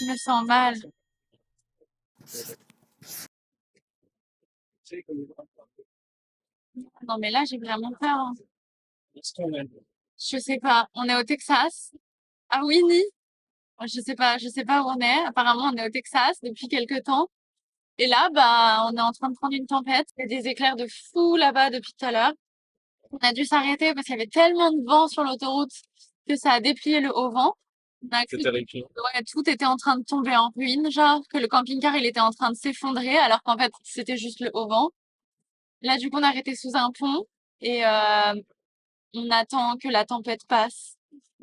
Je me sens mal. Non, mais là, j'ai vraiment peur, hein. Je sais pas. On est au Texas, à Winnie. Je sais pas où on est. Apparemment, on est au Texas depuis quelque temps. Et là, bah, on est en train de prendre une tempête. Il y a des éclairs de fou là-bas depuis tout à l'heure. On a dû s'arrêter parce qu'il y avait tellement de vent sur l'autoroute que ça a déplié le haut vent. On a cru ouais, tout était en train de tomber en ruine, genre que le camping-car il était en train de s'effondrer alors qu'en fait c'était juste le haut vent. Là, du coup, on a arrêté sous un pont et on attend que la tempête passe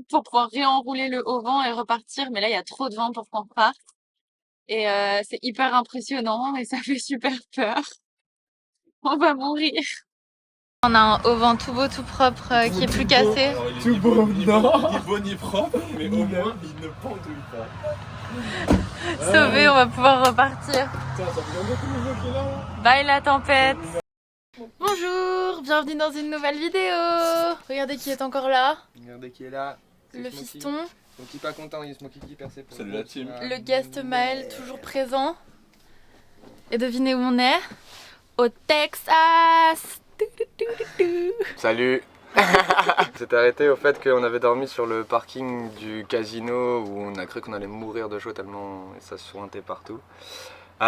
pour pouvoir réenrouler le haut vent et repartir. Mais là, il y a trop de vent pour qu'on reparte. Et c'est hyper impressionnant et ça fait super peur. On va mourir. On a un auvent tout beau, tout propre qui est plus cassé. Alors, tout beau, ni beau ni propre, mais au moins il ne pendouille pas. Sauvé, on va pouvoir repartir. Putain, ça fait longtemps que le nouveau qui est là. Bye la tempête. Bonjour, bienvenue dans une nouvelle vidéo. Regardez qui est encore là. Regardez qui est là. Le fiston. Smokey pas content, il y a Smokey qui perçait pour Salut la team. Le guest Maël, toujours présent. Et devinez où on est? Au Texas. Salut. C'est arrêté au fait qu'on avait dormi sur le parking du casino où on a cru qu'on allait mourir de chaud tellement ça se sointait partout. On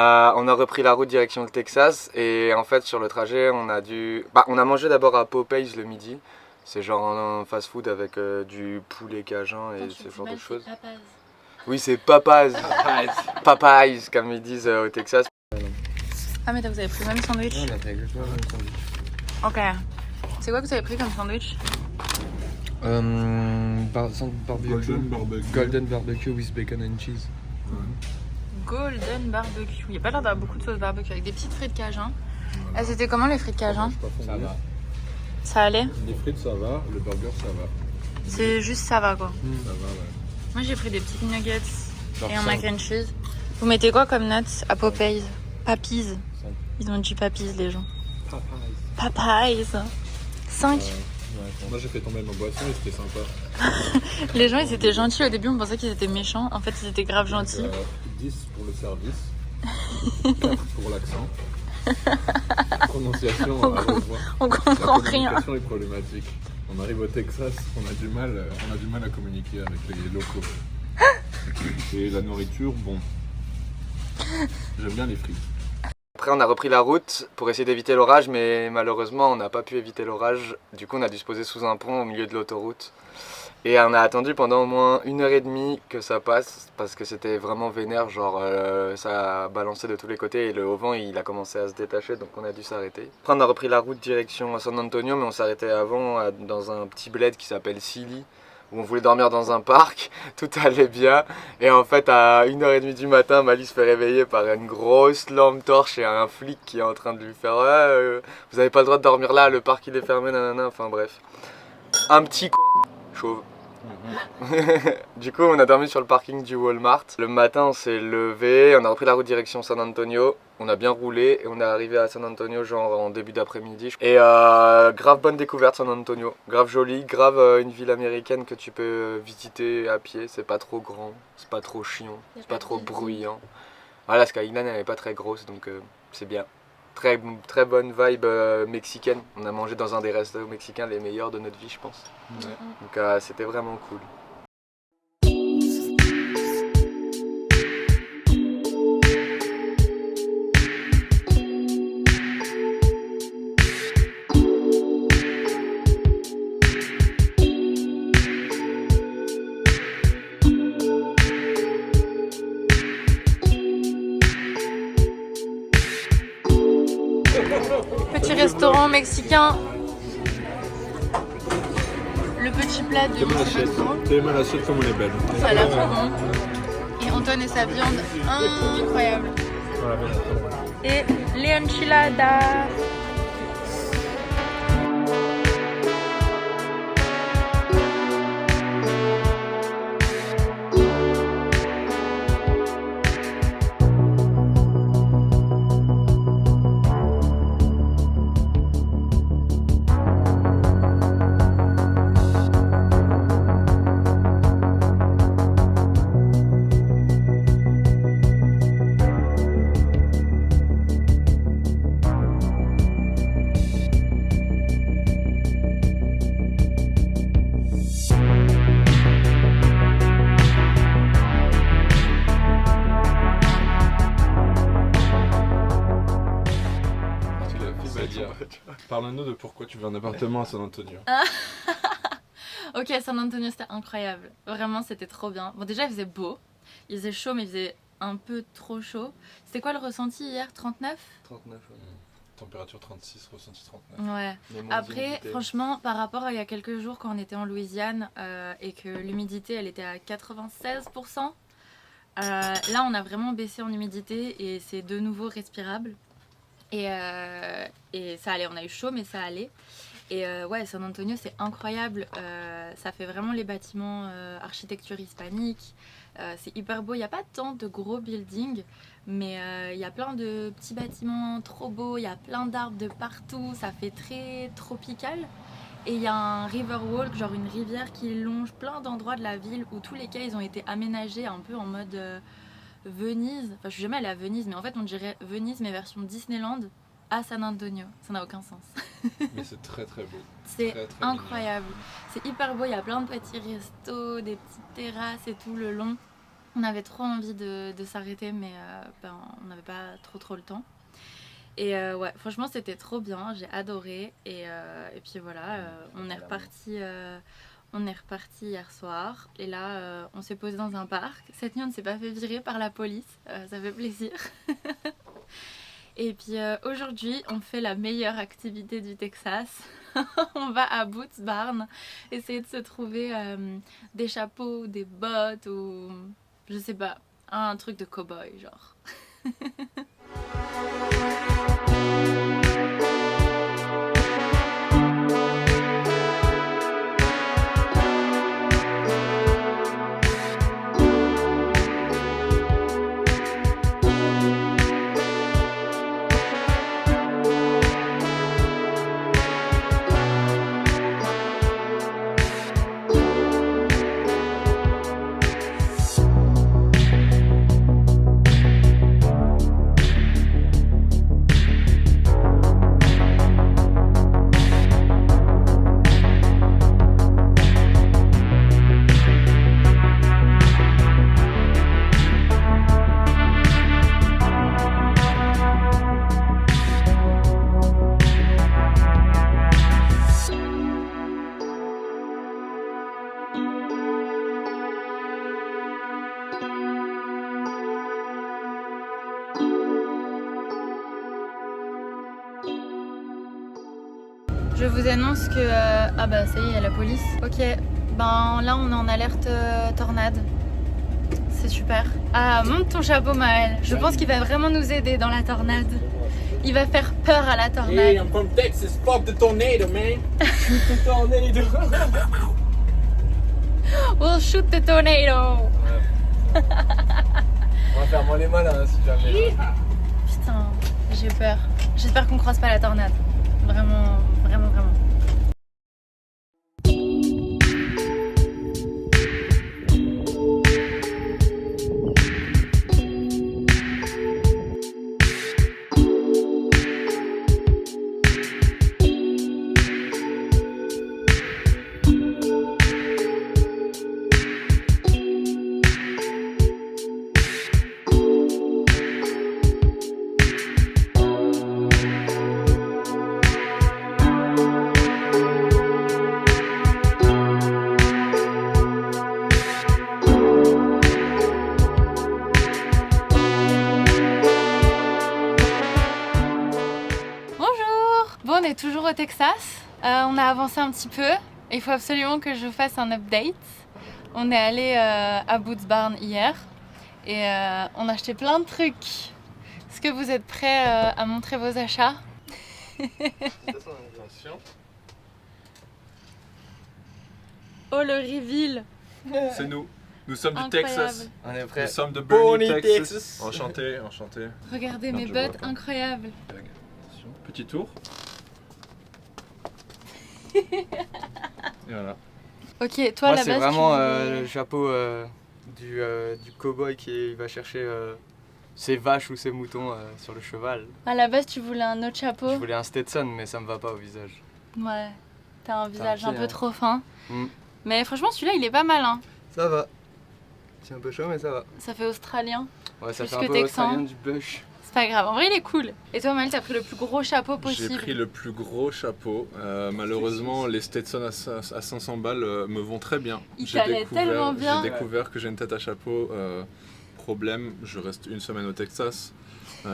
a repris la route direction le Texas et en fait sur le trajet on a mangé d'abord à Popeyes le midi. C'est genre un fast food avec du poulet cajun et ce genre de choses. Oui, c'est Popeyes. Popeyes comme ils disent au Texas. Ah mais vous avez pris le même sandwich? On a pris exactement le même sandwich. Ok. C'est quoi que vous avez pris comme sandwich? Golden barbecue with bacon and cheese. Golden barbecue. Il n'y a pas l'air d'avoir beaucoup de sauce barbecue avec des petites frites cajun. Voilà. Ah, c'était comment les frites cajun? Ça va. Ça allait? Les frites ça va, le burger ça va. C'est juste ça va quoi. Ça va ouais. Moi j'ai pris des petites nuggets et un mac and cheese. Vous mettez quoi comme nuts à Popeyes? Pappies. Ils ont dit pappies les gens. Popeyes. 5. Moi j'ai fait tomber ma boisson et c'était sympa. Les gens ils étaient gentils au début, on pensait qu'ils étaient méchants. En fait ils étaient grave gentils. Donc, 10 pour le service, 4 pour l'accent. La prononciation, on comprend rien. La communication est problématique. On arrive au Texas, on a du mal à communiquer avec les locaux. Et la nourriture, bon, j'aime bien les frites. Après on a repris la route pour essayer d'éviter l'orage mais malheureusement on n'a pas pu éviter l'orage. Du coup on a dû se poser sous un pont au milieu de l'autoroute. Et on a attendu pendant au moins 1h30 que ça passe parce que c'était vraiment vénère, genre ça a balancé de tous les côtés et le haut vent il a commencé à se détacher donc on a dû s'arrêter. Après on a repris la route direction San Antonio mais on s'arrêtait avant dans un petit bled qui s'appelle Silly où on voulait dormir dans un parc, tout allait bien et en fait à 1h30 du matin Mali se fait réveiller par une grosse lampe torche et un flic qui est en train de lui faire vous avez pas le droit de dormir là, le parc il est fermé, nanana, enfin bref. Un petit con chauve. Du coup on a dormi sur le parking du Walmart. Le matin on s'est levé, on a repris la route direction San Antonio. On a bien roulé et on est arrivé à San Antonio genre en début d'après-midi. Et grave bonne découverte San Antonio, grave jolie, grave une ville américaine que tu peux visiter à pied. C'est pas trop grand, c'est pas trop chiant, c'est pas trop bruyant. Voilà, Skyline elle est pas très grosse donc c'est bien. Très bonne vibe mexicaine. On a mangé dans un des restos mexicains les meilleurs de notre vie je pense. Ouais. Donc c'était vraiment cool. Petit restaurant mexicain. Le petit plat de Tellement l'assiette comme on est belle. ça a l'air trop bon. Et Antoine et sa viande incroyable. Et les enchiladas. Parle-nous de pourquoi tu veux un appartement à San Antonio. Ok, San Antonio, c'était incroyable. Vraiment, c'était trop bien. Bon, déjà, il faisait beau. Il faisait chaud, mais il faisait un peu trop chaud. C'était quoi le ressenti hier? 39? 39, ouais. Température 36, ressenti 39. Ouais. Mais moins Après, d'humidité. franchement, par rapport à il y a quelques jours quand on était en Louisiane et que l'humidité, elle était à 96%, là, on a vraiment baissé en humidité et c'est de nouveau respirable. Et ça allait, on a eu chaud, mais ça allait. Et ouais, San Antonio, c'est incroyable. Ça fait vraiment les bâtiments architecture hispanique. C'est hyper beau. Il n'y a pas tant de gros buildings, mais il y a plein de petits bâtiments trop beaux. Il y a plein d'arbres de partout. Ça fait très tropical. Et il y a un river walk, genre une rivière qui longe plein d'endroits de la ville où tous les quais ils ont été aménagés un peu en mode Venise. Enfin, je suis jamais allée à Venise, mais en fait, on dirait Venise, mais version Disneyland à San Antonio. Ça n'a aucun sens. Mais c'est très très beau. C'est Très, très incroyable. C'est hyper beau. Il y a plein de petits restos, des petites terrasses et tout le long. On avait trop envie de s'arrêter, mais on n'avait pas trop le temps. Et ouais, franchement, c'était trop bien. J'ai adoré. Et puis voilà, on est reparti hier soir. Et là, on s'est posé dans un parc. Cette nuit, on ne s'est pas fait virer par la police. Ça fait plaisir. Et puis aujourd'hui, on fait la meilleure activité du Texas. On va à Boots Barn essayer de se trouver des chapeaux, des bottes ou je sais pas, un truc de cow-boy genre. Je vous annonce que... ah bah ça y est, il y a la police. Ok, ben là on est en alerte tornade. C'est super. Ah, monte ton chapeau Maël. Je pense qu'il va vraiment nous aider dans la tornade. Il va faire peur à la tornade. Hey, I'm from Texas. Fuck the tornado, man. Shoot the tornado. We'll shoot the tornado. On va faire moins les malins hein, si jamais. Putain, j'ai peur. J'espère qu'on croise pas la tornade. Vraiment. Bon, on est toujours au Texas. On a avancé un petit peu. Il faut absolument que je fasse un update. On est allé à Boots Barn hier et on a acheté plein de trucs. Est-ce que vous êtes prêts à montrer vos achats? Attention. Oh, le reveal! C'est nous. Nous sommes du Incroyable. Texas. On est prêts. Nous sommes de Bonnie, Bernie, Texas. Texas. Enchanté, enchanté. Regardez Non, mes je vois bottes pas. incroyables. Attention. Petit tour. Et voilà. Ok, toi Moi là-bas, c'est vraiment le chapeau du cow-boy qui va chercher ses vaches ou ses moutons sur le cheval. À la base, tu voulais un autre chapeau. Je voulais un Stetson mais ça me va pas au visage. Ouais, t'as un visage Tant un pis, peu hein. trop fin. Mm. Mais franchement, celui-là, il est pas mal. Hein. Ça va. C'est un peu chaud, mais ça va. Ça fait australien. Ouais, ça Plus fait un que peu texan. australien du bush. C'est pas grave. En vrai, il est cool. Et toi, Maël, t'as pris le plus gros chapeau J'ai possible. pris le plus gros chapeau. Malheureusement, les Stetson à 500 balles me vont très bien. Il t'allait tellement bien. J'ai découvert que j'ai une tête à chapeau. Problème, je reste une semaine au Texas.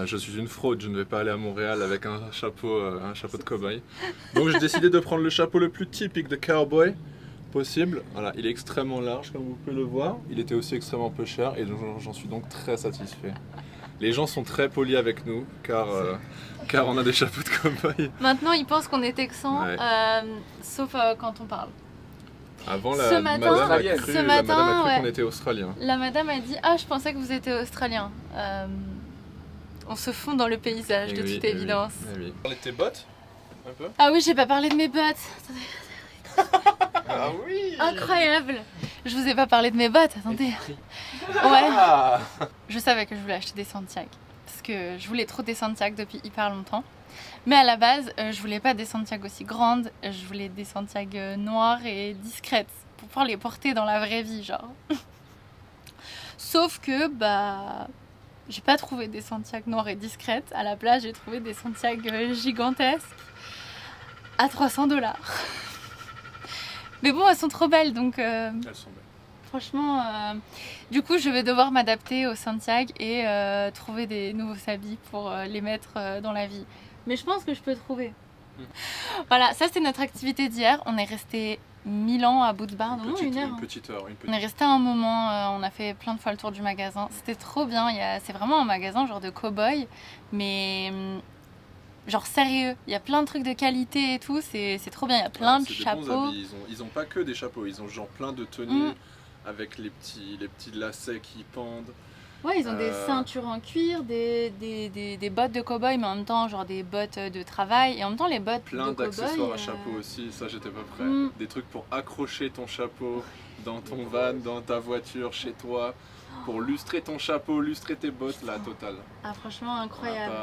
Je suis une fraude, je ne vais pas aller à Montréal avec un chapeau de cow-boy. Donc j'ai décidé de prendre le chapeau le plus typique de cowboy possible. Voilà, il est extrêmement large comme vous pouvez le voir. Il était aussi extrêmement peu cher et j'en suis donc très satisfait. Les gens sont très polis avec nous car on a des chapeaux de cow-boy. Maintenant, ils pensent qu'on est texan, Ouais. sauf quand on parle. Avant, Ce la matin- madame a ce cru, la matin, madame a cru ouais. qu'on était australien. La madame a dit « Ah, je pensais que vous étiez australien. On se fond dans le paysage, de toute évidence. Parler de tes bottes un peu. Ah oui, j'ai pas parlé de mes bottes. Ah oui. Incroyable. Je vous ai pas parlé de mes bottes, attendez. Ouais. Ah. Je savais que je voulais acheter des Santiago. Parce que je voulais trop des Santiago depuis hyper longtemps. Mais à la base, je voulais pas des Santiago aussi grandes. Je voulais des Santiago noires et discrètes. Pour pouvoir les porter dans la vraie vie, genre. Sauf que, j'ai pas trouvé des Santiago noires et discrètes. À la place, j'ai trouvé des Santiago gigantesques à 300$. Mais bon, elles sont trop belles, donc Elles sont belles. franchement, du coup, je vais devoir m'adapter aux Santiago et trouver des nouveaux habits pour les mettre dans la vie. Mais je pense que je peux trouver. Voilà, ça c'est notre activité d'hier. On est resté 1000 ans à Boots Barn, non, une heure. Une petite heure. On est resté un moment, on a fait plein de fois le tour du magasin. C'était trop bien. C'est vraiment un magasin genre de cow-boy, mais genre sérieux. Il y a plein de trucs de qualité et tout. C'est trop bien. Il y a plein de chapeaux. Ils ont pas que des chapeaux, ils ont genre plein de tenues avec les petits lacets qui pendent. Ouais, ils ont des ceintures en cuir, des bottes de cow-boy, mais en même temps, genre des bottes de travail. Et en même temps, les bottes Plein de cow-boy. d'accessoires à chapeau aussi, ça j'étais pas prêt. Des trucs pour accrocher ton chapeau dans ton van, dans ta voiture, chez toi. Pour lustrer ton chapeau, lustrer tes bottes, la totale. Ah, franchement, incroyable.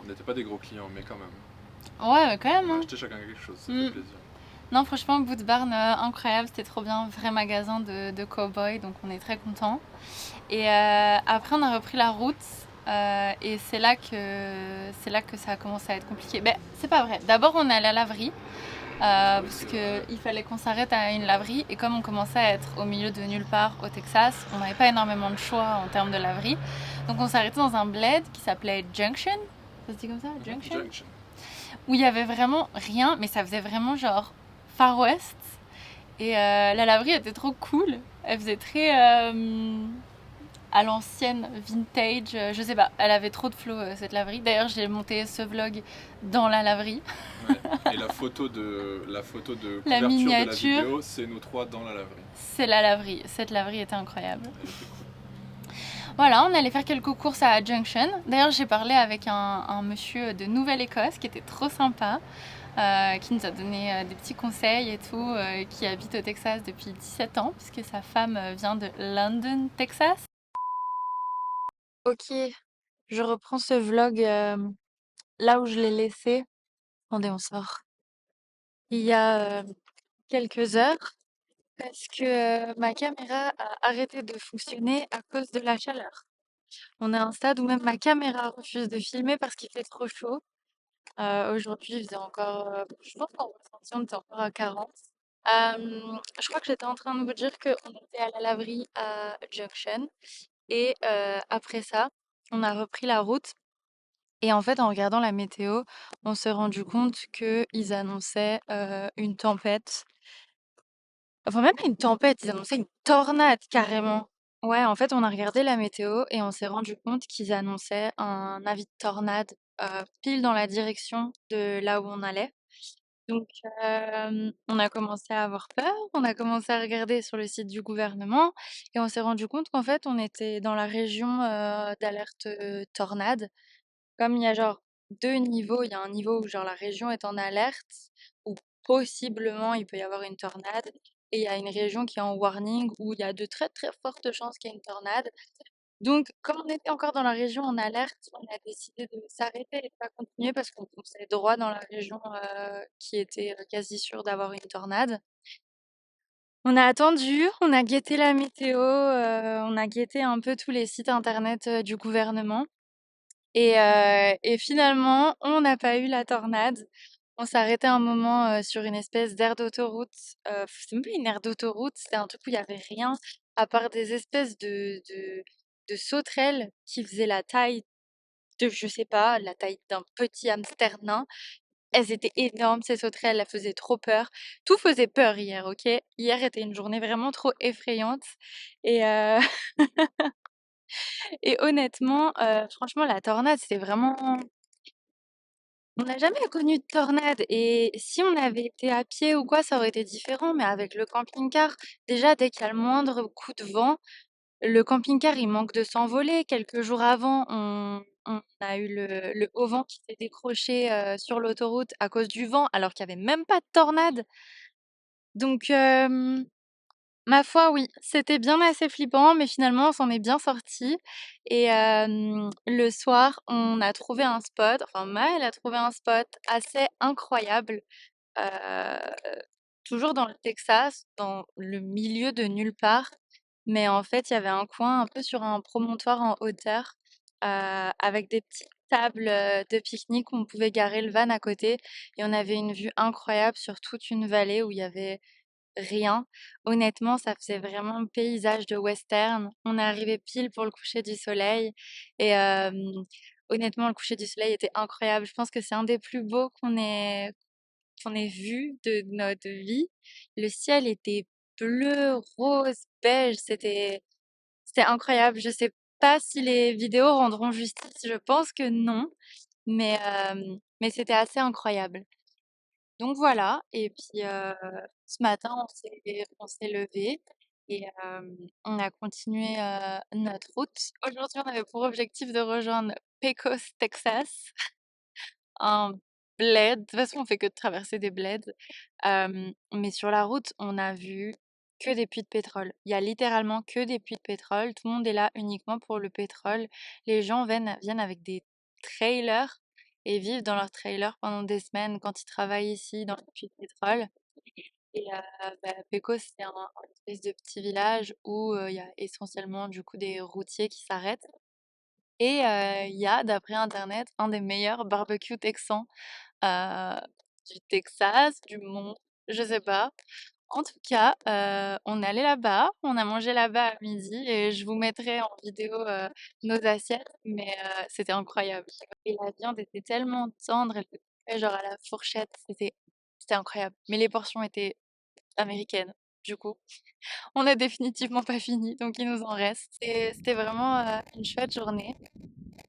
On n'était pas des gros clients, mais quand même. Ouais, mais quand même. On a Hein. acheté chacun quelque chose, ça fait plaisir. Non, franchement, Boots Barn, incroyable, c'était trop bien, vrai magasin de cow-boy, donc on est très contents. Et après, on a repris la route, et c'est là que ça a commencé à être compliqué. Ben, c'est pas vrai. D'abord, on est allé à la laverie, parce qu'il fallait qu'on s'arrête à une laverie, et comme on commençait à être au milieu de nulle part au Texas, on n'avait pas énormément de choix en termes de laverie. Donc on s'est arrêté dans un bled qui s'appelait Junction, ça se dit comme ça, Junction, où il y avait vraiment rien, mais ça faisait vraiment genre Far West. Et la laverie était trop cool. Elle faisait très à l'ancienne, vintage. Je sais pas, elle avait trop de flow cette laverie. D'ailleurs, j'ai monté ce vlog dans la laverie. Ouais. Et la photo de couverture La de la miniature. vidéo, c'est nous trois dans la laverie. C'est la laverie. Cette laverie était incroyable. Voilà, on allait faire quelques courses à Junction. D'ailleurs, j'ai parlé avec un monsieur de Nouvelle-Écosse qui était trop sympa. Qui nous a donné des petits conseils et tout, qui habite au Texas depuis 17 ans, puisque sa femme vient de London, Texas. Ok, je reprends ce vlog là où je l'ai laissé. Attendez, on sort. Il y a quelques heures, parce que ma caméra a arrêté de fonctionner à cause de la chaleur. On est à un stade où même ma caméra refuse de filmer parce qu'il fait trop chaud. Aujourd'hui, il faisait encore, je pense qu'en ressenti, on était encore à 40. Je crois que j'étais en train de vous dire qu'on était à la laverie à Junction. Et après ça, on a repris la route. Et en fait, en regardant la météo, on s'est rendu compte qu'ils annonçaient une tempête. Enfin, même pas une tempête, ils annonçaient une tornade carrément. Ouais, en fait, on a regardé la météo et on s'est rendu compte qu'ils annonçaient un avis de tornade pile dans la direction de là où on allait. Donc, on a commencé à avoir peur, on a commencé à regarder sur le site du gouvernement et on s'est rendu compte qu'en fait, on était dans la région d'alerte tornade. Comme il y a genre deux niveaux, il y a un niveau où genre la région est en alerte, où possiblement il peut y avoir une tornade, et il y a une région qui est en warning, où il y a de très très fortes chances qu'il y ait une tornade. Donc, comme on était encore dans la région en alerte, on a décidé de s'arrêter et de pas continuer parce qu'on fonçait droit dans la région qui était quasi sûre d'avoir une tornade. On a attendu, on a guetté la météo, on a guetté un peu tous les sites internet du gouvernement. Et finalement, on n'a pas eu la tornade. On s'est arrêté un moment sur une espèce d'aire d'autoroute. C'était même pas une aire d'autoroute, c'était un truc où il y avait rien à part des espèces de sauterelles qui faisaient la taille de, je sais pas, la taille d'un petit hamster nain. Elles étaient énormes, ces sauterelles, elles faisaient trop peur. Tout faisait peur hier, ok? Hier était une journée vraiment trop effrayante. Et, et honnêtement, franchement, la tornade, c'était vraiment... On n'a jamais connu de tornade et si on avait été à pied ou quoi, ça aurait été différent. Mais avec le camping-car, déjà, dès qu'il y a le moindre coup de vent, le camping-car, il manque de s'envoler. Quelques jours avant, on a eu le haut vent qui s'est décroché sur l'autoroute à cause du vent, alors qu'il n'y avait même pas de tornade. Donc, ma foi, oui, c'était bien assez flippant, mais finalement, on s'en est bien sorti. Et le soir, on a trouvé un spot, enfin Maëlle a trouvé un spot assez incroyable, euh, toujours dans le Texas, dans le milieu de nulle part. Mais en fait, il y avait un coin un peu sur un promontoire en hauteur, avec des petites tables de pique-nique où on pouvait garer le van à côté. Et on avait une vue incroyable sur toute une vallée où il y avait rien. Honnêtement, ça faisait vraiment paysage de western. On est arrivé pile pour le coucher du soleil et honnêtement, le coucher du soleil était incroyable. Je pense que c'est un des plus beaux qu'on ait vu de notre vie. Le ciel était bleu, rose, beige. C'était incroyable. Je sais pas si les vidéos rendront justice. Je pense que non, mais c'était assez incroyable. Donc voilà, et puis ce matin, on s'est levé et on a continué notre route. Aujourd'hui, on avait pour objectif de rejoindre Pecos, Texas, un bled. De toute façon, on fait que de traverser des bleds. Mais sur la route, on a vu que des puits de pétrole. Il y a littéralement que des puits de pétrole. Tout le monde est là uniquement pour le pétrole. Les gens viennent avec des trailers et vivent dans leurs trailers pendant des semaines quand ils travaillent ici dans les puits de pétrole. Et Pecos, c'est un espèce de petit village où il y a essentiellement du coup des routiers qui s'arrêtent. Et il y a, d'après internet, un des meilleurs barbecues texans euh, du Texas, du monde, je sais pas. En tout cas, on est allé là-bas, on a mangé là-bas à midi et je vous mettrai en vidéo nos assiettes, mais c'était incroyable. Et la viande était tellement tendre, elle était coupée genre à la fourchette, c'était incroyable. Mais les portions étaient américaines, du coup. On n'a définitivement pas fini, donc il nous en reste. C'était vraiment une chouette journée.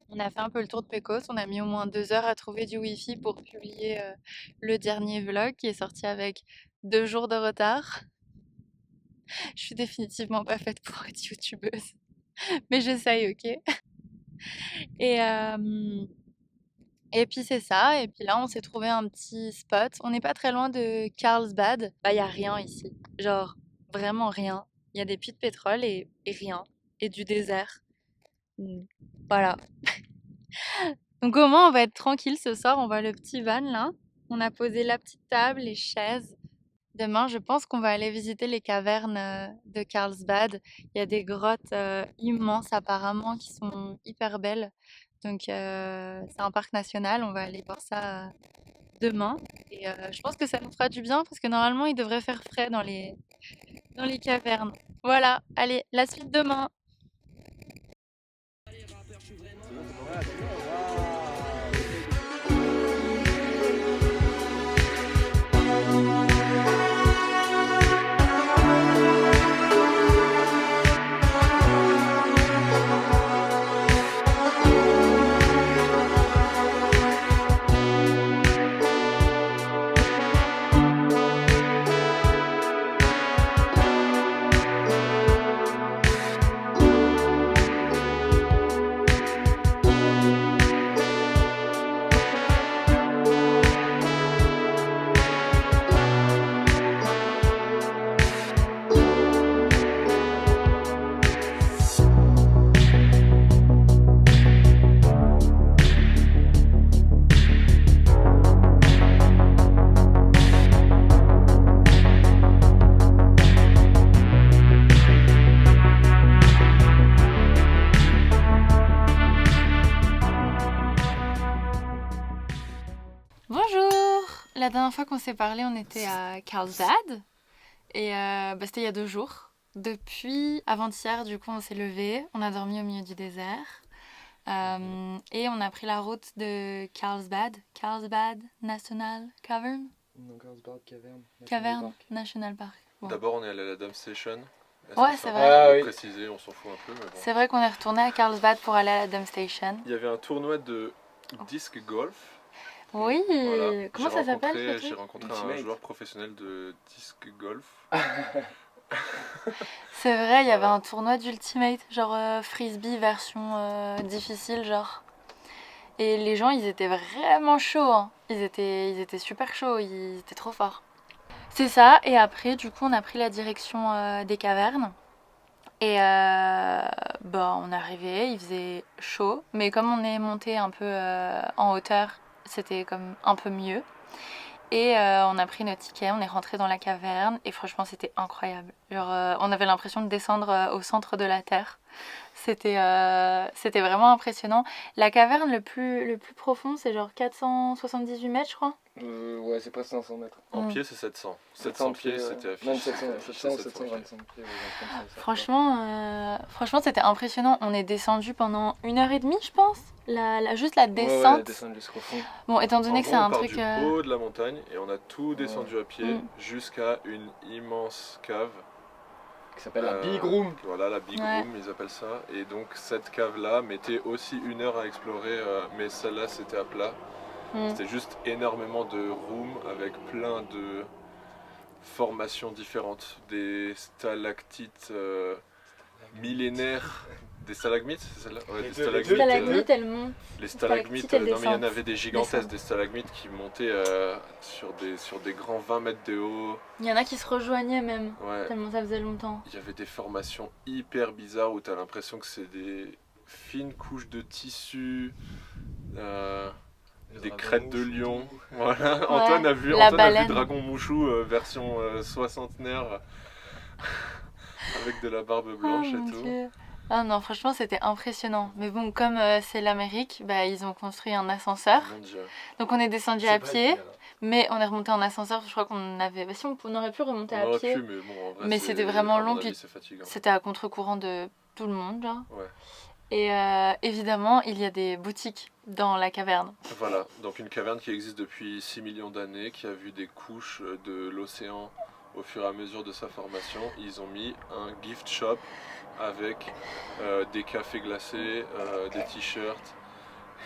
On a fait un peu le tour de Pecos, on a mis au moins 2 heures à trouver du wifi pour publier le dernier vlog qui est sorti avec 2 jours de retard. Je suis définitivement pas faite pour être youtubeuse, mais j'essaye, ok? Et, et puis c'est ça, et puis là on s'est trouvé un petit spot. On n'est pas très loin de Carlsbad. Bah, y a rien ici, genre vraiment rien. Il y a des puits de pétrole et rien, et du désert. Voilà. Donc au moins on va être tranquille ce soir, on voit le petit van là. On a posé la petite table, les chaises. Demain, je pense qu'on va aller visiter les cavernes de Carlsbad. Il y a des grottes immenses apparemment qui sont hyper belles. Donc c'est un parc national, on va aller voir ça demain. Et je pense que ça nous fera du bien parce que normalement il devrait faire frais dans les cavernes. Voilà, allez, la suite demain. la dernière fois qu'on s'est parlé, on était à Carlsbad. Et c'était il y a 2 jours. Depuis avant-hier, du coup, on s'est levé. On a dormi au milieu du désert. Et on a pris la route de Carlsbad National Cavern. Non, Carlsbad Cavern National Park. Bon. D'abord, on est allé à la Dam Station. Ouais, que c'est ça vrai. va Ah, oui. préciser, on s'en fout un peu, mais bon. C'est vrai qu'on est retourné à Carlsbad pour aller à la Dam Station. Il y avait un tournoi de disc golf. Oui, Voilà. comment ça s'appelle ce J'ai truc? rencontré un Ultimate. joueur professionnel de disc golf. C'est vrai, il y avait un tournoi d'Ultimate, genre frisbee version difficile, genre. Et les gens, ils étaient vraiment chauds, hein. Ils étaient super chauds, ils étaient trop forts. C'est ça, et après, du coup, on a pris la direction des cavernes. Et on est arrivé, il faisait chaud, mais comme on est monté un peu en hauteur, c'était comme un peu mieux. Et on a pris nos tickets, on est rentré dans la caverne et franchement c'était incroyable. Genre on avait l'impression de descendre au centre de la Terre. C'était vraiment impressionnant. La caverne le plus profond c'est genre 478 mètres je crois. Ouais, c'est presque 500 mètres. En Mm. pied, c'est 700. 700 pieds, c'était affiché. Même 700, Affiché 700 700 pieds. 725 pieds. Franchement c'était impressionnant. On est descendu pendant 1h30 je pense. Juste la descente. Ouais, descendre jusqu'au fond. Bon étant donné En que gros, c'est on un part truc... du haut de la montagne et on a tout descendu à pied Mm. jusqu'à une immense cave. Qui s'appelle la Euh, Big Room. Voilà, la Big Ouais. Room, ils appellent ça. Et donc cette cave-là mettait aussi 1 heure à explorer, mais celle-là c'était à plat. Mm. C'était juste énormément de rooms avec plein de formations différentes. Des stalactites millénaires. Des stalagmites, c'est celle-là? Ouais, Les des deux, les stalagmites. deux. Stalagmites, elles montent. Les stalactites, stalagmites, elles non mais il y en descendent. avait des gigantesques, Descendent. des stalagmites qui montaient sur des grands 20 mètres de haut. Il y en a qui se rejoignaient même, Ouais. tellement ça faisait longtemps. Il y avait des formations hyper bizarres où tu as l'impression que c'est des fines couches de tissu, des crêtes de lion. Voilà. Antoine a vu baleine. Dragon Mouchou version soixantenaire avec de la barbe blanche Oh mon et tout. Dieu. Ah non, franchement, c'était impressionnant. Mais bon, comme c'est l'Amérique, ils ont construit un ascenseur. Mon Dieu. Donc on est descendu à pied, mais on est remonté en ascenseur. Je crois qu'on avait... si on aurait pu remonter On à aurait pied. pu, mais bon, en vrai, Mais c'était vraiment à mon long, avis, puis c'est fatigant. c'était à contre-courant de tout le monde, genre. Ouais. Et évidemment, il y a des boutiques dans la caverne. Voilà, donc une caverne qui existe depuis 6 millions d'années, qui a vu des couches de l'océan au fur et à mesure de sa formation. Ils ont mis un gift shop avec des cafés glacés, des t-shirts,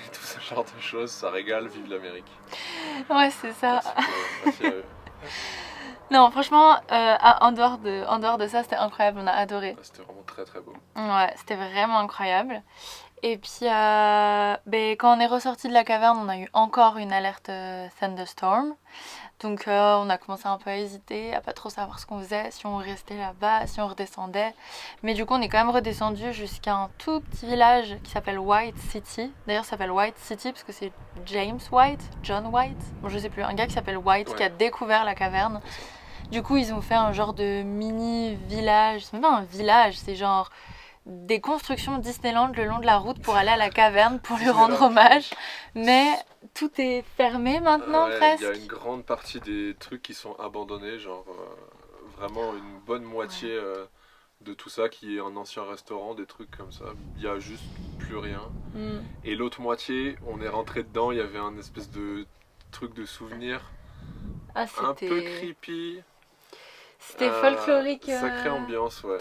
et tout ce genre de choses. Ça régale, vive l'Amérique. Ouais, c'est ça. Merci à eux. Non, franchement, en dehors de ça, c'était incroyable, on a adoré. C'était vraiment très très beau. Ouais, c'était vraiment incroyable. Et puis, quand on est ressorti de la caverne, on a eu encore une alerte thunderstorm. Donc, on a commencé un peu à hésiter, à pas trop savoir ce qu'on faisait, si on restait là-bas, si on redescendait. Mais du coup, on est quand même redescendu jusqu'à un tout petit village qui s'appelle White City. D'ailleurs, ça s'appelle White City parce que c'est John White, bon, je sais plus, un gars qui s'appelle White qui a découvert la caverne. Du coup, ils ont fait un genre de mini village. C'est même pas un village, c'est genre des constructions Disneyland le long de la route pour aller à la caverne pour lui rendre hommage. Mais tout est fermé maintenant presque. Il y a une grande partie des trucs qui sont abandonnés, genre vraiment une bonne moitié de tout ça qui est un ancien restaurant, des trucs comme ça. Il y a juste plus rien. Mm. Et l'autre moitié, on est rentré dedans, il y avait un espèce de truc de souvenir Ah, un peu creepy. C'était folklorique. Sacrée ambiance, ouais.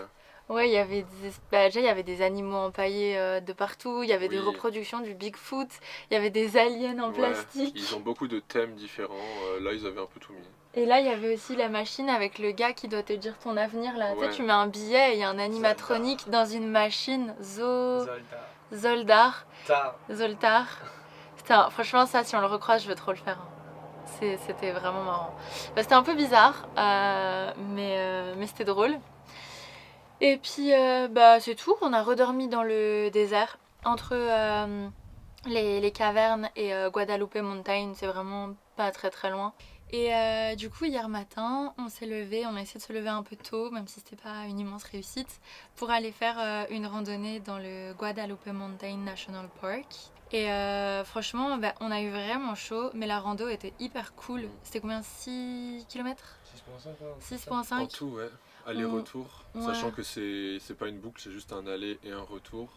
Ouais, il y avait déjà il y avait des animaux empaillés de partout, il y avait des Oui. reproductions du Bigfoot, il y avait des aliens en Ouais, plastique. ils ont beaucoup de thèmes différents. Là, ils avaient un peu tout mis. Et là, il y avait aussi la machine avec le gars qui doit te dire ton avenir. Là, tu Ouais. sais, tu mets un billet et il y a un animatronique dans une machine. Zoltar. Franchement, ça, si on le recroise, je veux trop le faire. C'était vraiment marrant. C'était un peu bizarre, mais c'était drôle. Et puis, c'est tout. On a redormi dans le désert. Entre les cavernes et Guadalupe Mountain, c'est vraiment pas très très loin. Et du coup, hier matin, on s'est levé, on a essayé de se lever un peu tôt, même si c'était pas une immense réussite, pour aller faire une randonnée dans le Guadalupe Mountain National Park. Et franchement, on a eu vraiment chaud, mais la rando était hyper cool. C'était combien? 6 km? 6,5 En tout, ouais. Aller-retour. Ouais. Sachant que c'est pas une boucle, c'est juste un aller et un retour.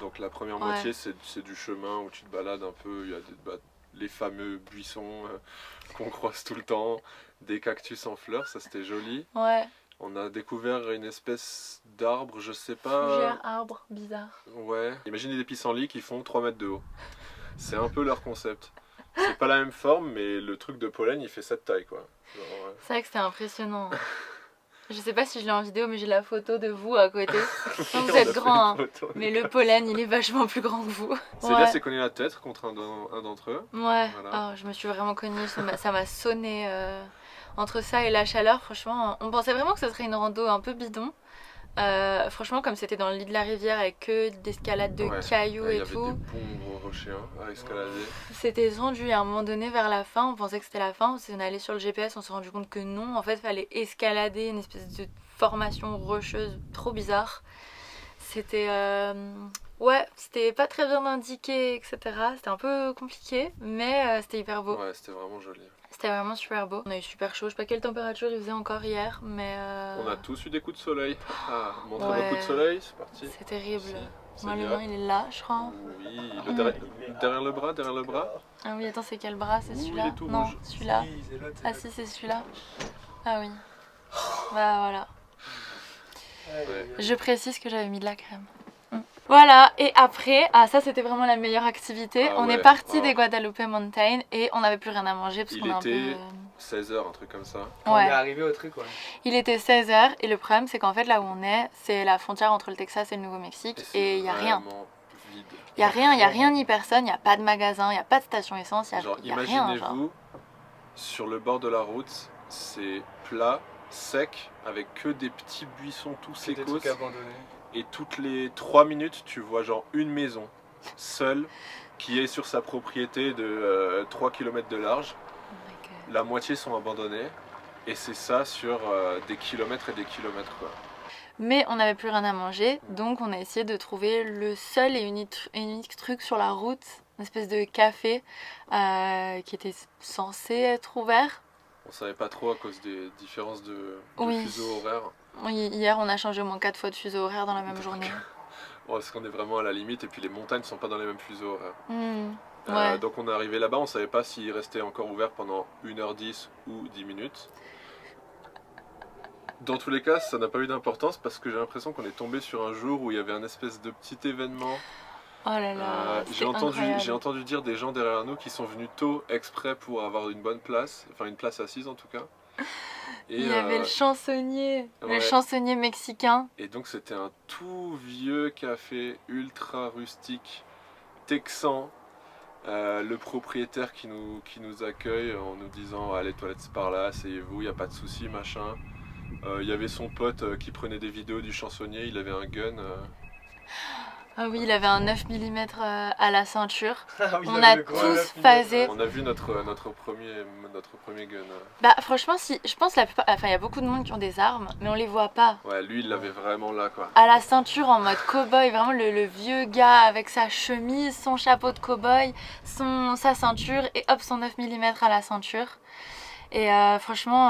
Donc la première moitié, c'est du chemin où tu te balades un peu. Il y a les fameux buissons qu'on croise tout le temps, des cactus en fleurs, ça c'était joli. Ouais. On a découvert une espèce d'arbre, je sais pas. Fougère, arbre, bizarre. Ouais. Imaginez des pissenlits qui font 3 mètres de haut. C'est un peu leur concept. C'est pas la même forme, mais le truc de pollen il fait cette taille quoi. Genre, C'est vrai que c'était impressionnant. Je sais pas si je l'ai en vidéo, mais j'ai la photo de vous à côté. on vous a êtes fait grand, une hein. photo. Mais le pollen, il est vachement plus grand que vous. Célia s'est cogné la tête contre un d'entre eux. Ouais, Voilà. oh, je me suis vraiment cognée, ça m'a sonné. Entre ça et la chaleur, franchement, on pensait vraiment que ce serait une rando un peu bidon. Franchement, comme c'était dans le lit de la rivière avec que d'escalade de cailloux Il y et avait tout, des bons rochers à escalader. c'était tendu. Et à un moment donné, vers la fin, on pensait que c'était la fin. On allé sur le GPS, on s'est rendu compte que non. En fait, il fallait escalader une espèce de formation rocheuse trop bizarre. C'était c'était pas très bien indiqué, etc. C'était un peu compliqué, mais c'était hyper beau. Ouais, c'était vraiment joli. C'était vraiment super beau. On a eu super chaud. Je sais pas quelle température il faisait encore hier, mais On a tous eu des coups de soleil. Ah, montrez Ouais. vos coups de soleil, c'est parti. c'est terrible. Si, Moi, le Célia. mien, il est là, je crois. Oui, derrière le bras, derrière le bras. Ah oui, attends, c'est quel bras? C'est Ouh, celui-là? il est tout Non, rouge. celui-là. Ah si, c'est celui-là. Ah oui. Bah voilà. Ouais. Je précise que j'avais mis de la crème. Voilà, et après, ça c'était vraiment la meilleure activité. Ah On ouais, est parti ah. des Guadalupe Mountain et on n'avait plus rien à manger parce Il qu'on est un peu. était 16h, un truc comme ça. On est Ouais. arrivé au truc, ouais. Il était 16h et le problème c'est qu'en fait là où on est, c'est la frontière entre le Texas et le Nouveau-Mexique et il n'y a rien. Vraiment vide. Il n'y a rien ni personne, il n'y a pas de magasin, il n'y a pas de station essence, il Genre, n'y a rien. Genre. imaginez-vous, sur le bord de la route, c'est plat, sec, avec que des petits buissons tous C'est des sécos. trucs abandonnés. Et toutes les 3 minutes, tu vois genre une maison, seule, qui est sur sa propriété de 3 km de large. Oh my God. La moitié sont abandonnés. Et c'est ça sur des kilomètres et des kilomètres quoi. Mais on n'avait plus rien à manger, donc on a essayé de trouver le seul et unique truc sur la route, une espèce de café qui était censé être ouvert. On savait pas trop à cause des différences de Oui. fuseaux horaires. Oui, hier on a changé au moins 4 fois de fuseau horaire dans la même journée. Bon, parce qu'on est vraiment à la limite et puis les montagnes sont pas dans les mêmes fuseaux horaires. Ouais. Donc on est arrivé là-bas, on savait pas s'il restait encore ouvert pendant 1h10 ou 10 minutes. Dans tous les cas, ça n'a pas eu d'importance parce que j'ai l'impression qu'on est tombé sur un jour où il y avait un espèce de petit événement. Oh là là, J'ai entendu dire des gens derrière nous qui sont venus tôt exprès pour avoir une bonne place, enfin une place assise en tout cas. Et, il y avait le chansonnier, ouais. le chansonnier mexicain. Et donc c'était un tout vieux café ultra rustique, texan. Le propriétaire qui nous accueille en nous disant allez toilettes c'est par là, asseyez-vous, il n'y a pas de souci machin. Il y avait son pote qui prenait des vidéos du chansonnier, il avait un gun. Ah oui, il avait un 9 mm à la ceinture. Ah oui, On il a avait le gros tous 9 mm. phasé. On a vu notre premier gun. Bah franchement, si, je pense la plupart, enfin il y a beaucoup de monde qui ont des armes, mais on les voit pas. Ouais, lui il l'avait vraiment là quoi. À la ceinture en mode cow-boy, vraiment le vieux gars avec sa chemise, son chapeau de cow-boy, sa ceinture et hop son 9 mm à la ceinture. Et franchement,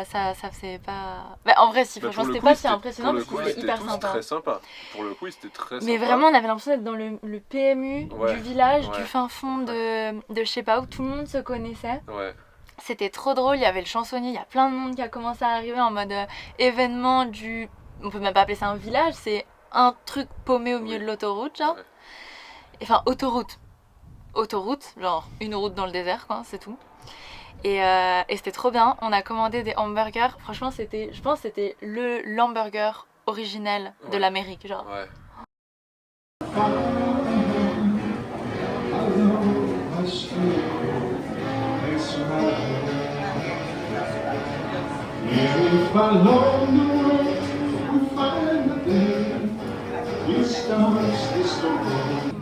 ça faisait pas. Bah, en vrai, si, Bah, franchement, pour le c'était coup, pas si impressionnant parce pour que le coup, c'était hyper tous sympa. très sympa. Pour le coup, c'était très sympa. Mais vraiment, on avait l'impression d'être dans le PMU Ouais, du village, ouais. du fin fond de je sais pas où, tout le monde se connaissait. Ouais. C'était trop drôle, il y avait le chansonnier, il y a plein de monde qui a commencé à arriver en mode événement du... On peut même pas appeler ça un village, c'est un truc paumé au milieu de l'autoroute, genre. Ouais. Enfin, autoroute, genre une route dans le désert, quoi, c'est tout. Et c'était trop bien. On a commandé des hamburgers. Franchement, je pense que c'était l'hamburger originel de Ouais. l'Amérique, genre. Ouais.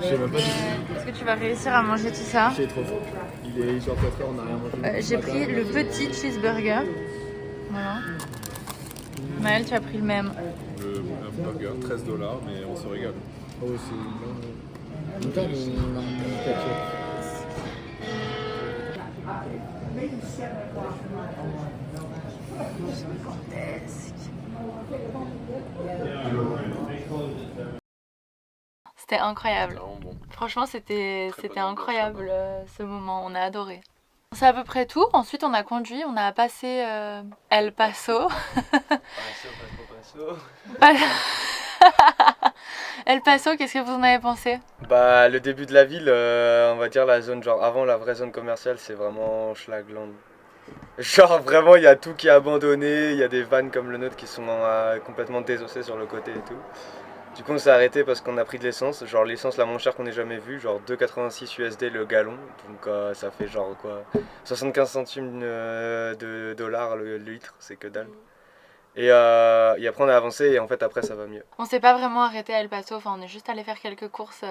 Je sais même pas si Est-ce que tu vas réussir à manger tout ça? j'ai trop faim. Il est genre 4 heures, on n'a rien mangé. J'ai pris le petit cheeseburger. Voilà. Maël, tu as pris le même. Le hamburger, 13 $, mais on se régale. Oh, c'est. Putain, on a mis ketchup. C'était incroyable. C'est vraiment bon. Franchement, c'était Très bonne ambiance incroyable ce moment. On a adoré. C'est à peu près tout. Ensuite, on a conduit. On a passé El Paso. El Paso, qu'est-ce que vous en avez pensé? Bah, le début de la ville, on va dire la zone, genre avant la vraie zone commerciale, c'est vraiment Schlagland. Genre vraiment, il y a tout qui est abandonné, il y a des vannes comme le nôtre qui sont complètement désossées sur le côté et tout. Du coup, on s'est arrêté parce qu'on a pris de l'essence, genre l'essence la moins chère qu'on ait jamais vue, genre 2,86 USD le gallon, donc ça fait genre quoi, 75 centimes de dollars le litre, c'est que dalle. Et après on a avancé et en fait après ça va mieux. On s'est pas vraiment arrêté à El Paso. Enfin, on est juste allé faire quelques courses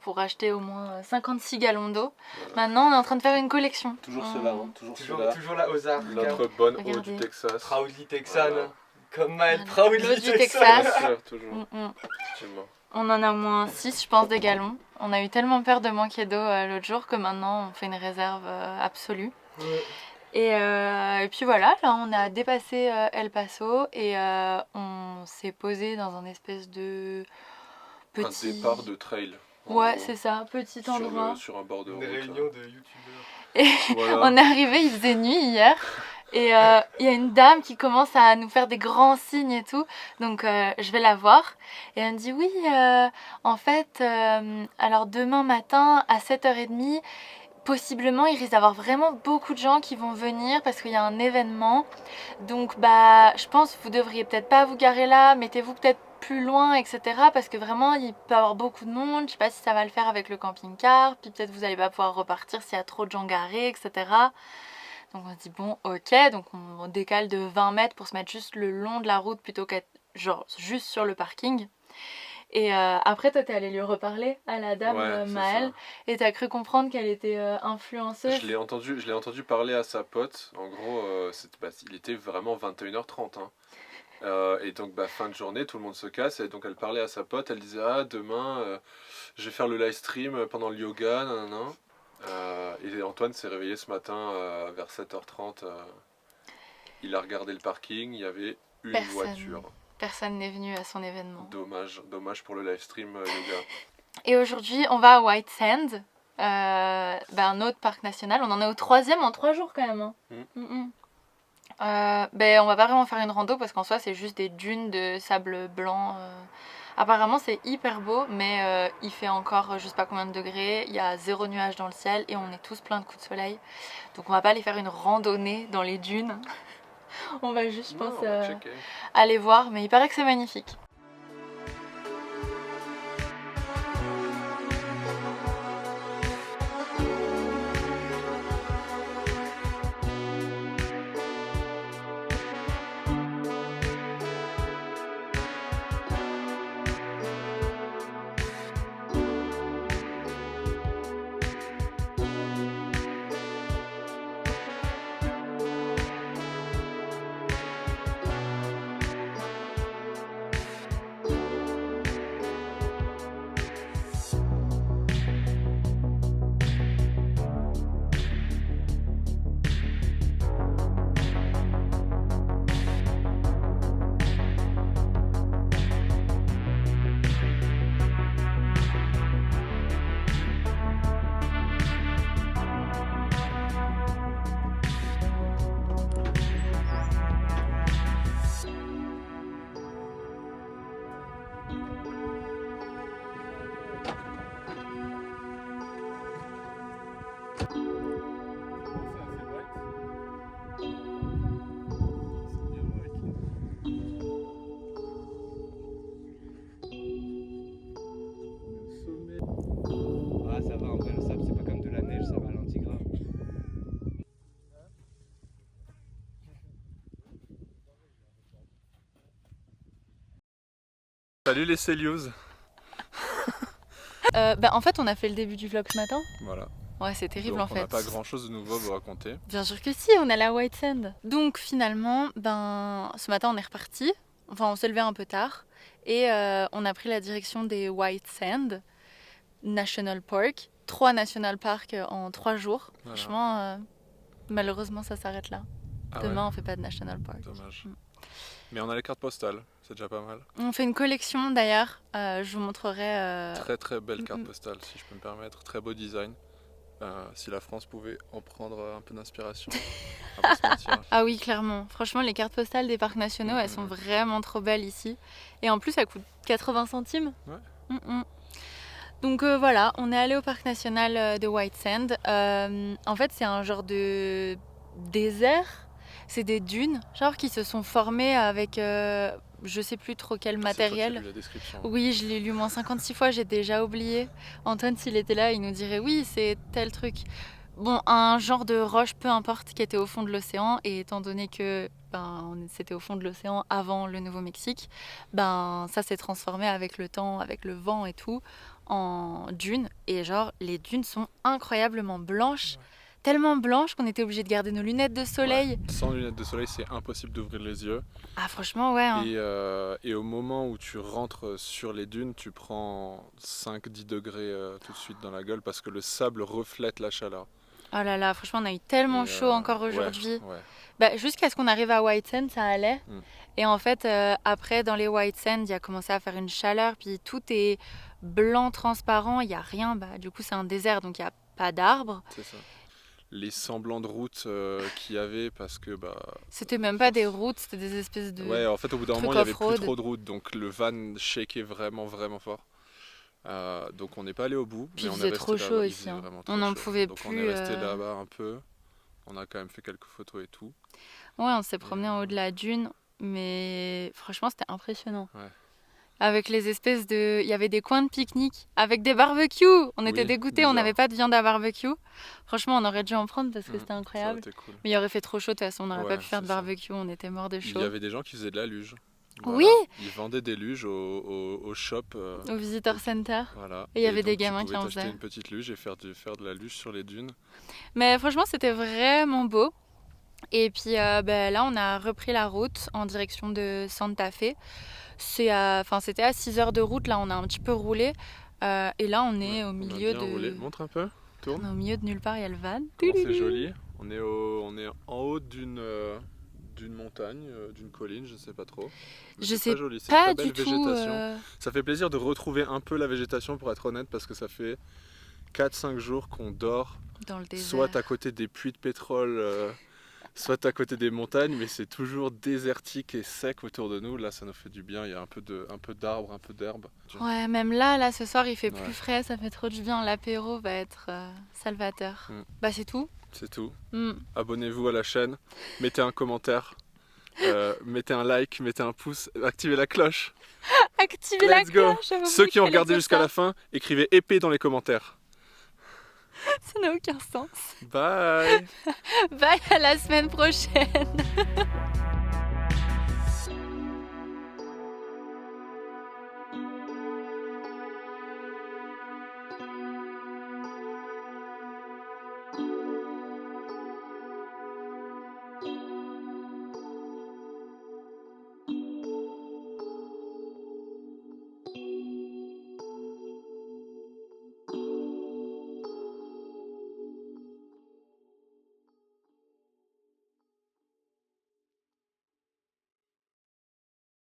pour acheter au moins 56 gallons d'eau. Maintenant, on est en train de faire une collection. Toujours cela, hein, toujours cela. Toujours là aux arts. Notre bonne eau Regardez. du Texas. Proudly Texan, Voilà. comme Maël, L'eau Proudly du Texan. Texas. Bien sûr, toujours. Mm. Effectivement. On en a au moins 6, je pense, des gallons. On a eu tellement peur de manquer d'eau l'autre jour que maintenant, on fait une réserve absolue. Ouais. Et puis voilà, là on a dépassé El Paso et on s'est posé dans un espèce de petit... Un départ de trail. en Ouais, gros, c'est ça, petit endroit. sur un bord de Une route. réunion de youtubeurs. Et Voilà. on est arrivé, il faisait nuit hier. Et il y a une dame qui commence à nous faire des grands signes et tout. Donc je vais la voir. Et elle me dit oui, en fait, alors demain matin à 7h30, possiblement il risque d'avoir vraiment beaucoup de gens qui vont venir parce qu'il y a un événement. Donc bah je pense que vous devriez peut-être pas vous garer là, mettez-vous peut-être plus loin, etc. Parce que vraiment il peut y avoir beaucoup de monde. Je sais pas si ça va le faire avec le camping-car. Puis peut-être vous allez pas pouvoir repartir s'il y a trop de gens garés, etc. Donc on se dit bon ok, donc on décale de 20 mètres pour se mettre juste le long de la route plutôt qu'être genre juste sur le parking. Et après toi t'es allé lui reparler à la dame Ouais, c'est Maëlle ça. et t'as cru comprendre qu'elle était influenceuse. Je l'ai entendu parler à sa pote. En gros, il était vraiment 21h30. Hein. Et donc, fin de journée, tout le monde se casse. Et donc, elle parlait à sa pote. Elle disait ah, demain, je vais faire le live stream pendant le yoga. Nanana. Et Antoine s'est réveillé ce matin vers 7h30. Il a regardé le parking. Il y avait une voiture. Personne n'est venu à son événement. Dommage pour le live stream yoga. Et aujourd'hui, on va à White Sand, un autre parc national. On en est au 3e en 3 jours quand même. Hein. On va pas vraiment faire une rando parce qu'en soi, c'est juste des dunes de sable blanc. Apparemment, c'est hyper beau, mais il fait encore je sais pas combien de degrés. Il y a 0 nuage dans le ciel et on est tous pleins de coups de soleil. Donc, on va pas aller faire une randonnée dans les dunes. On va juste, je pense, aller voir, mais il paraît que c'est magnifique. Ah, ça va, en vrai, le sable, c'est pas comme de la neige, ça ralentit grave. Salut les Célios. En fait, on a fait le début du vlog ce matin. Voilà. Ouais, c'est terrible Donc, en fait. on n'a pas grand chose de nouveau à vous raconter. Bien sûr que si, on a la White Sand. Donc finalement, ce matin on est reparti. Enfin, on s'est levé un peu tard. Et on a pris la direction des White Sand National Park. 3 national parks en 3 jours. Voilà. Franchement, malheureusement, ça s'arrête là. Ah Demain, ouais, on fait pas de national park. dommage. Mm. Mais on a les cartes postales, c'est déjà pas mal. On fait une collection d'ailleurs. Je vous montrerai. Très très belle carte postale, si je peux me permettre. Très beau design. Si la France pouvait en prendre un peu d'inspiration. On va pas se mentir. Ah oui, clairement. Franchement, les cartes postales des parcs nationaux, elles sont vraiment trop belles ici. Et en plus, elles coûtent 80 centimes. Ouais. Donc voilà, on est allé au parc national de White Sand. En fait, c'est un genre de désert. C'est des dunes, genre qui se sont formées avec je sais plus trop quel C'est toi qui as matériel. lu la description. Oui, je l'ai lu moins 56 fois, j'ai déjà oublié. Antoine, s'il était là, il nous dirait oui, c'est tel truc. Bon, un genre de roche, peu importe, qui était au fond de l'océan. Et étant donné que c'était au fond de l'océan avant le Nouveau-Mexique, ça s'est transformé avec le temps, avec le vent et tout, en dunes. Et genre, les dunes sont incroyablement blanches. Ouais. Tellement blanches qu'on était obligé de garder nos lunettes de soleil. Ouais. Sans lunettes de soleil, c'est impossible d'ouvrir les yeux. Ah, franchement, ouais. Hein. Et au moment où tu rentres sur les dunes, tu prends 5-10 degrés tout de suite dans la gueule parce que le sable reflète la chaleur. Oh là là, franchement, on a eu tellement chaud encore aujourd'hui. Ouais. Jusqu'à ce qu'on arrive à White Sand, ça allait. Et en fait, après, dans les White Sand, il a commencé à faire une chaleur, puis tout est blanc, transparent, il n'y a rien. Du coup, c'est un désert, donc il n'y a pas d'arbres. C'est ça. Les semblants de routes qu'il y avait parce que c'était même pas des routes, c'était des espèces de ouais, en fait au bout d'un moment il y avait plus trop de routes, donc le van shakeait vraiment fort. Donc on n'est pas allé au bout. Puis mais il faisait trop chaud ici. On n'en pouvait donc plus. On est resté là-bas un peu. On a quand même fait quelques photos et tout. Ouais, on s'est promené en haut de la dune, mais franchement c'était impressionnant. Ouais. Avec les espèces de... Il y avait des coins de pique-nique avec des barbecues. On était dégoûtés, on n'avait pas de viande à barbecue. Franchement, on aurait dû en prendre parce que c'était incroyable. Cool. Mais il aurait fait trop chaud de toute façon, on n'aurait pas pu faire de barbecue, on était morts de chaud. Il y avait des gens qui faisaient de la luge. Voilà. Oui. Ils vendaient des luges au shop. Au visitor center. Voilà. Et il y avait des gamins qui en faisaient. Tu pouvais t'acheter une petite luge et faire de la luge sur les dunes. Mais franchement, c'était vraiment beau. Et puis là, on a repris la route en direction de Santa Fe. C'était à 6 heures de route, là on a un petit peu roulé. Et là on est au milieu de... Roulé. Montre un peu, tourne. On est au milieu de nulle part, il y a le van. C'est joli. On est en haut d'une montagne, d'une colline, je sais pas trop. Mais je sais très joli. pas très belle du végétation. tout. Ça fait plaisir de retrouver un peu la végétation pour être honnête parce que ça fait 4-5 jours qu'on dort. Dans le désert. Soit à côté des puits de pétrole... soit à côté des montagnes, mais c'est toujours désertique et sec autour de nous. Là, ça nous fait du bien. Il y a un peu d'arbres, un peu d'herbe. Ouais, même là, ce soir, il fait plus frais. Ça fait trop du bien. L'apéro va être salvateur. C'est tout. C'est tout. Abonnez-vous à la chaîne. Mettez un commentaire. Mettez un like. Mettez un pouce. Activez la cloche. Activez la cloche. Ceux qui ont regardé jusqu'à la fin, écrivez épée dans les commentaires. Ça n'a aucun sens. Bye. Bye, à la semaine prochaine.